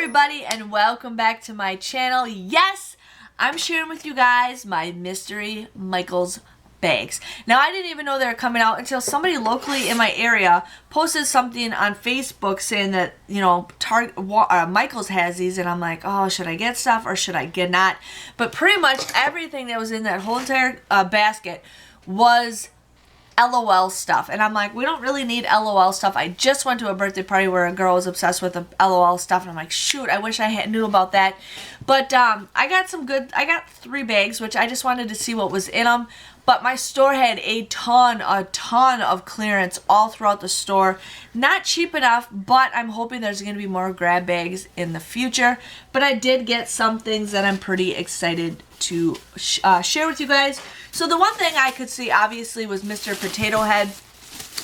everybody, and welcome back to my channel. Yes, I'm sharing with you guys my Mystery Michaels bags. Now, I didn't even know they were coming out until somebody locally in my area posted something on Facebook saying that, you know, Michaels has these, and I'm like, oh, should I get stuff or should I get not? But pretty much everything that was in that whole entire basket was LOL stuff, and I'm like, we don't really need LOL stuff. I just went to a birthday party where a girl was obsessed with the LOL stuff, and I'm like, shoot, I wish I knew about that. But I got 3 bags, which I just wanted to see what was in them. But my store had a ton of clearance all throughout the store. Not cheap enough, but I'm hoping there's going to be more grab bags in the future. But I did get some things that I'm pretty excited to share with you guys. So the one thing I could see, obviously, was Mr. Potato Head.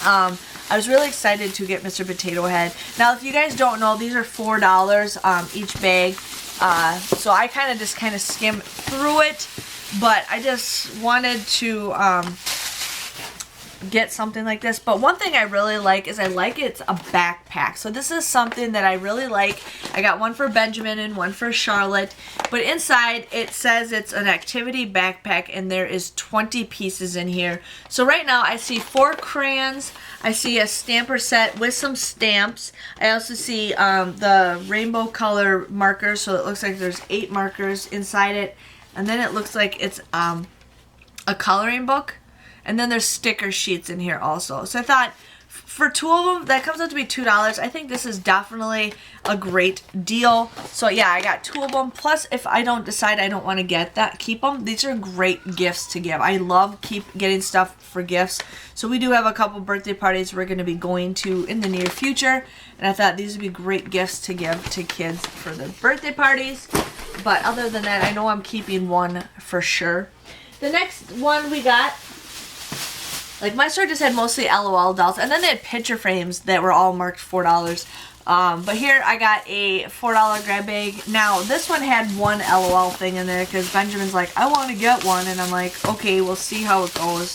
I was really excited to get Mr. Potato Head. Now, if you guys don't know, these are $4 each bag. So I kind of skimmed through it. But I just wanted to get something like this. But one thing I really like is it's a backpack. So this is something that I really like. I got one for Benjamin and one for Charlotte. But inside it says it's an activity backpack, and there is 20 pieces in here. So right now I see 4 crayons. I see a stamper set with some stamps. I also see the rainbow color markers. So it looks like there's 8 markers inside it. And then it looks like it's a coloring book. And then there's sticker sheets in here also. So I thought for 2 of them, that comes out to be $2. I think this is definitely a great deal. So yeah, I got 2 of them. Plus, if I don't decide I don't want to keep them. These are great gifts to give. I love getting stuff for gifts. So we do have a couple birthday parties we're going to be going to in the near future. And I thought these would be great gifts to give to kids for their birthday parties. But other than that, I know I'm keeping one for sure. The next one we got, like my store just had mostly LOL dolls. And then they had picture frames that were all marked $4. But here I got a $4 grab bag. Now, this one had one LOL thing in there because Benjamin's like, I want to get one. And I'm like, okay, we'll see how it goes.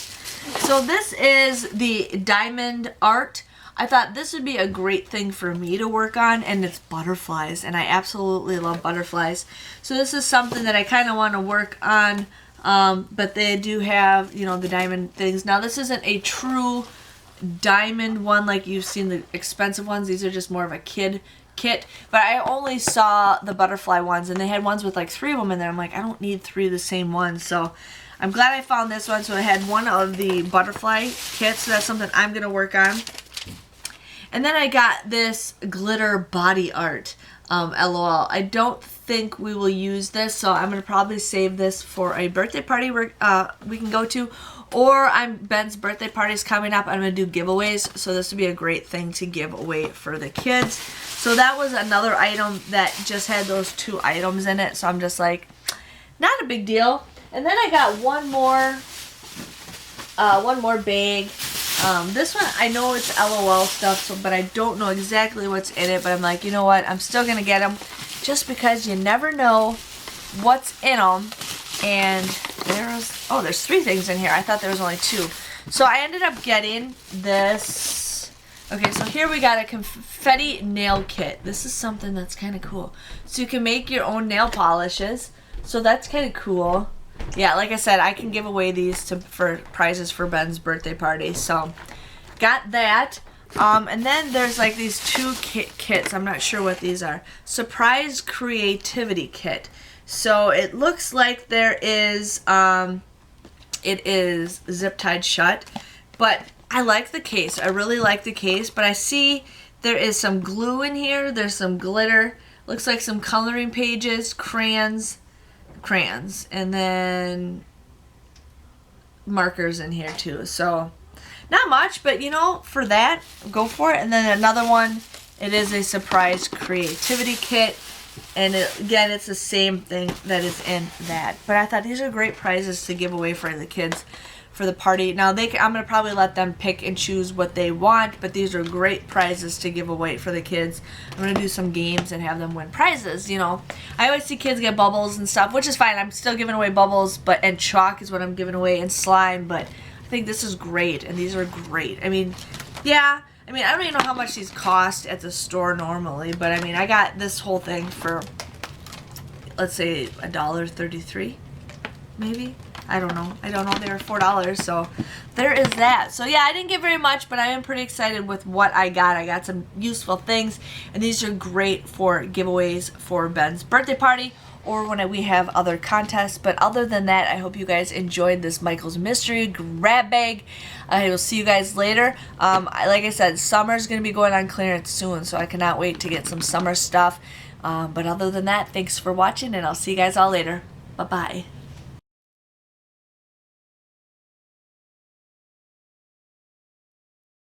So this is the diamond art. I thought this would be a great thing for me to work on, and it's butterflies, and I absolutely love butterflies. So this is something that I kind of want to work on, but they do have, you know, the diamond things. Now, this isn't a true diamond one like you've seen the expensive ones. These are just more of a kid kit, but I only saw the butterfly ones, and they had ones with like 3 of them in there. I'm like, I don't need 3 of the same ones, so I'm glad I found this one. So I had one of the butterfly kits, so that's something I'm going to work on. And then I got this glitter body art, LOL. I don't think we will use this, so I'm going to probably save this for a birthday party we can go to. Or Ben's birthday party is coming up. I'm going to do giveaways, so this would be a great thing to give away for the kids. So that was another item that just had those 2 items in it, so I'm just like, not a big deal. And then I got one more bag. This one, I know it's LOL stuff, but I don't know exactly what's in it. But I'm like, you know what? I'm still going to get them just because you never know what's in them. And there's 3 things in here. I thought there was only 2. So I ended up getting this. Okay, so here we got a Confetti Nail Kit. This is something that's kind of cool. So you can make your own nail polishes. So that's kind of cool. Yeah, like I said, I can give away these for prizes for Ben's birthday party. So, got that. And then there's like these 2 kits. I'm not sure what these are. Surprise Creativity Kit. So, it looks like there is, it is zip tied shut. But I like the case. I really like the case. But I see there is some glue in here. There's some glitter. Looks like some coloring pages, crayons, and then markers in here too. So not much, but you know, for that, go for it. And then another one, it is a surprise creativity kit, and again, it's the same thing that is in that. But I thought these are great prizes to give away for the kids for the party. Now I'm gonna probably let them pick and choose what they want, but these are great prizes to give away for the kids. I'm gonna do some games and have them win prizes. You know, I always see kids get bubbles and stuff, which is fine. I'm still giving away bubbles, and chalk is what I'm giving away, and slime. But I think this is great, and these are great. I mean, yeah, I mean, I don't even know how much these cost at the store normally, but I mean, I got this whole thing for, let's say, $1.33, maybe. I don't know. They were $4, so there is that. So yeah, I didn't get very much, but I am pretty excited with what I got. I got some useful things, and these are great for giveaways for Ben's birthday party or when we have other contests. But other than that, I hope you guys enjoyed this Michael's Mystery grab bag. I will see you guys later. Like I said, summer's going to be going on clearance soon, so I cannot wait to get some summer stuff. But other than that, thanks for watching, and I'll see you guys all later. Bye-bye.